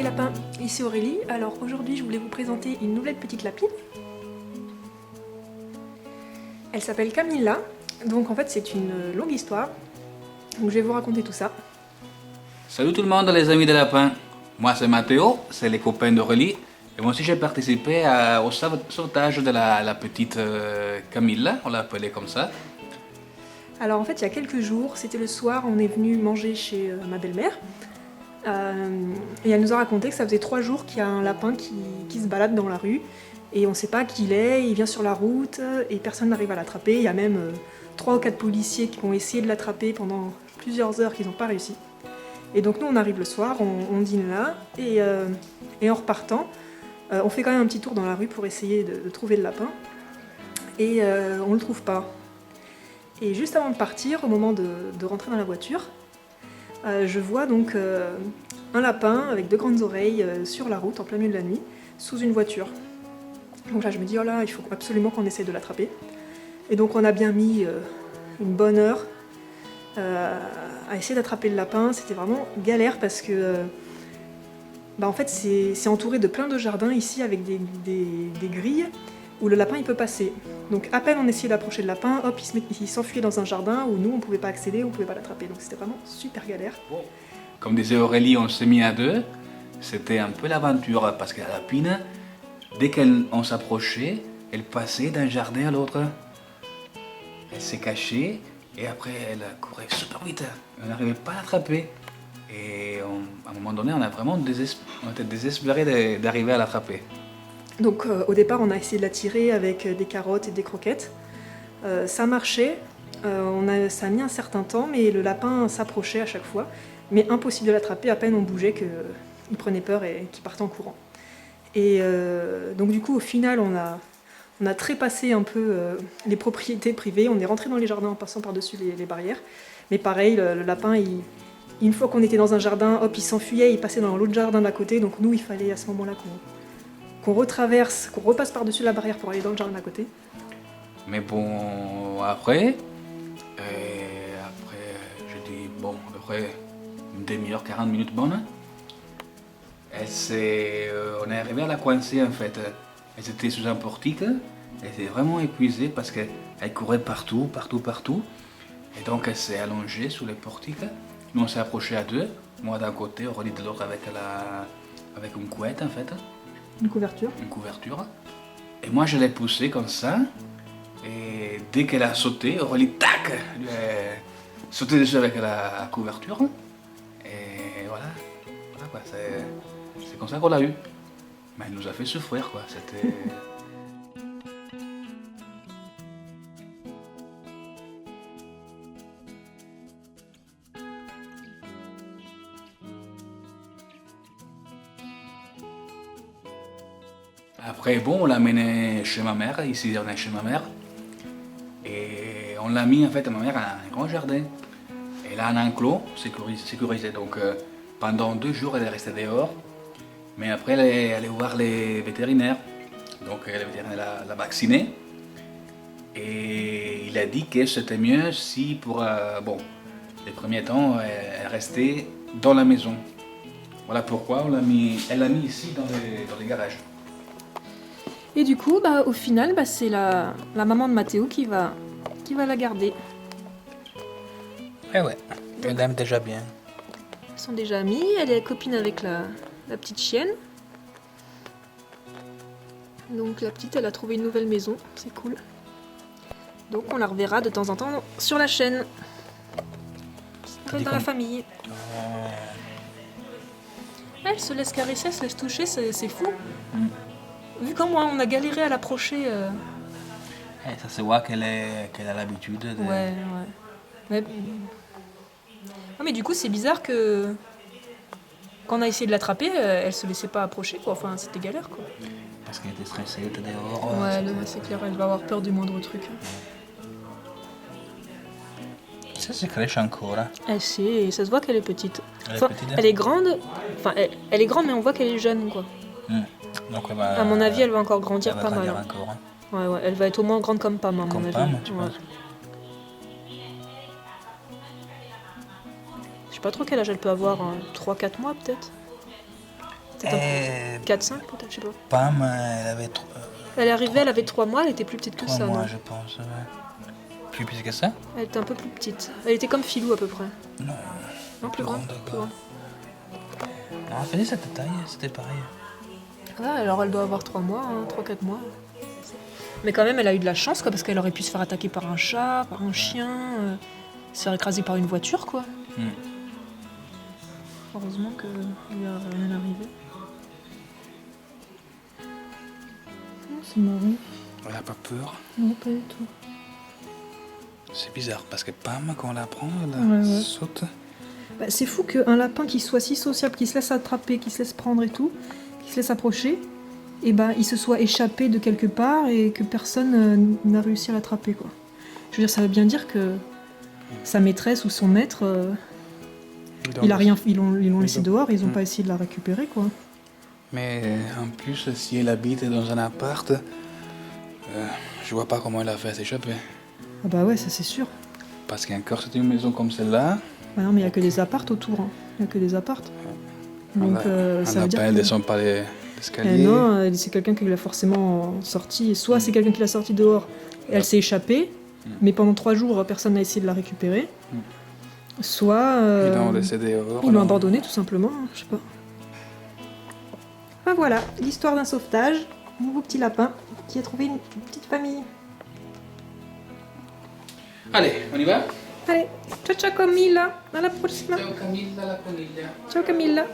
lapins, ici Aurélie. Alors aujourd'hui je voulais vous présenter une nouvelle petite lapine. Elle s'appelle Camilla, donc en fait c'est une longue histoire, donc je vais vous raconter tout ça. Salut tout le monde les amis des lapins, moi c'est Mathéo, c'est les copains d'Aurélie, et moi aussi j'ai participé au sauvetage de la petite Camilla, on l'a appelée comme ça. Alors en fait il y a quelques jours, c'était le soir, on est venu manger chez ma belle-mère. Et elle nous a raconté que ça faisait 3 jours qu'il y a un lapin qui se balade dans la rue et on ne sait pas qui il est, il vient sur la route et personne n'arrive à l'attraper. Il y a même 3 ou 4 policiers qui ont essayé de l'attraper pendant plusieurs heures qu'ils n'ont pas réussi. Et donc nous on arrive le soir, on dîne là et en repartant, on fait quand même un petit tour dans la rue pour essayer de trouver le lapin et on ne le trouve pas. Et juste avant de partir, au moment de rentrer dans la voiture, je vois donc un lapin avec 2 grandes oreilles sur la route en plein milieu de la nuit, sous une voiture. Donc là je me dis, oh là, il faut absolument qu'on essaie de l'attraper. Et donc on a bien mis une bonne heure à essayer d'attraper le lapin. C'était vraiment galère parce que en fait c'est entouré de plein de jardins ici avec des grilles où le lapin il peut passer. Donc à peine on essayait d'approcher le lapin, hop il s'enfuyait dans un jardin où nous on pouvait pas accéder, on pouvait pas l'attraper. Donc c'était vraiment super galère. Comme disait Aurélie, on s'est mis à deux, c'était un peu l'aventure parce que la lapine, dès qu'on s'approchait, elle passait d'un jardin à l'autre. Elle s'est cachée et après elle courait super vite, on n'arrivait pas à l'attraper. Et à un moment donné on était désespérés d'arriver à l'attraper. Donc au départ on a essayé de la tirer avec des carottes et des croquettes. Ça marchait, ça a mis un certain temps mais le lapin s'approchait à chaque fois. Mais impossible de l'attraper, à peine on bougeait qu'il prenait peur et qu'il partait en courant. Et donc du coup au final on a trépassé un peu les propriétés privées, on est rentré dans les jardins en passant par-dessus les barrières. Mais pareil, le lapin, une fois qu'on était dans un jardin, hop il s'enfuyait, il passait dans l'autre jardin d'à côté. Donc nous il fallait à ce moment-là qu'on retraverse, qu'on repasse par-dessus la barrière pour aller dans le jardin d'à côté. Mais bon, après, je dis, bon, à peu près une demi-heure, 40 minutes bonne. On est arrivé à la coincer en fait. Elle était sous un portique, elle était vraiment épuisée parce qu'elle courait partout. Et donc elle s'est allongée sous les portiques. Nous on s'est approchés à deux, moi d'un côté, Aurélie de l'autre avec une couette en fait. Une couverture. Une couverture. Et moi je l'ai poussée comme ça. Et dès qu'elle a sauté, Aurélie, tac, lui a sauté dessus avec la couverture. Et voilà quoi, c'est comme ça qu'on l'a eu. Mais elle nous a fait souffrir quoi, c'était... Après bon, on l'a mené chez ma mère, ici on est chez ma mère. Et on l'a mis en fait, ma mère a un grand jardin. Elle a un enclos sécurisé, donc pendant 2 jours elle est restée dehors. Mais après elle est allée voir les vétérinaires. Donc le vétérinaire l'a vaccinée. Et il a dit que c'était mieux si pour les premiers temps elle restait dans la maison. Voilà pourquoi elle l'a mis ici dans les garages. Et du coup, au final, c'est la maman de Mathéo qui va la garder. Ouais, elle l'aime déjà bien. Ils sont déjà amis, elle est copine avec la petite chienne. Donc la petite, elle a trouvé une nouvelle maison, c'est cool. Donc on la reverra de temps en temps sur la chaîne. Comme dans la famille. Elle se laisse caresser, elle se laisse toucher, c'est fou. Vu comment on a galéré à l'approcher. Ça se voit qu'elle a l'habitude de... Ouais. Mais du coup, c'est bizarre que quand on a essayé de l'attraper, elle se laissait pas approcher, quoi. Enfin, c'était galère, quoi. Parce qu'elle était stressée, elle était dehors. Ouais, c'est clair, elle va avoir peur du moindre truc. Ça se crèche encore. Elle sait, ça se voit qu'elle est petite. Petite. Elle est grande, elle est grande, mais on voit qu'elle est jeune, quoi. Donc, à mon avis, elle va encore grandir pas mal. Encore, hein. Ouais, elle va être au moins grande comme Pam, à mon avis. Pam, tu penses? Je sais pas trop quel âge elle peut avoir, 3-4 mois peut-être. Peut-être 4-5 peut-être, je sais pas. Pam, elle avait Elle est arrivée, elle avait 3 mois, elle était plus petite que 3 ça, mois, non? je pense. Ouais. Plus petite que ça? Elle était un peu plus petite. Elle était comme Filou à peu près. Non. Non, plus grande. grande, Plus quoi. grande. Non, elle faisait cette taille, c'était pareil. Ouais, alors elle doit avoir 3 mois, 3-4 mois. Mais quand même, elle a eu de la chance, quoi, parce qu'elle aurait pu se faire attaquer par un chat, par un chien, se faire écraser par une voiture, quoi. Hmm. Heureusement qu'il lui a rien arrivé. Oh, c'est marrant. Elle a pas peur. Non, pas du tout. C'est bizarre parce que Pam, quand on la prend, elle Ouais. saute. Bah, c'est fou qu'un lapin qui soit si sociable, qui se laisse attraper, qui se laisse prendre et tout, qui se laisse approcher, et ben il se soit échappé de quelque part et que personne n'a réussi à l'attraper, quoi. Je veux dire, ça veut bien dire que sa maîtresse ou son maître, ils l'ont laissé dehors, ils n'ont pas essayé de la récupérer, quoi. Mais en plus, si elle habite dans un appart, je vois pas comment elle a fait à s'échapper. Ah bah ouais, ça c'est sûr. Parce qu'encore c'est une maison comme celle-là, Bah non, mais il n'y a que des appartes autour. Hein. Il n'y a que des appartes. Donc ça veut dire elle que... descend pas l'escalier. non, c'est quelqu'un qui l'a forcément sorti. Soit c'est quelqu'un qui l'a sorti dehors et elle s'est échappée, mais pendant 3 jours, personne n'a essayé de la récupérer. Soit... Ils l'ont laissé dehors. ils l'ont abandonné tout simplement, hein, je sais pas. Ah voilà, l'histoire d'un sauvetage. Un nouveau petit lapin qui a trouvé une petite famille. Allez, on y va? Allez, ciao ciao Camilla, à la prochaine. Ciao Camilla la coniglia. Ciao Camilla.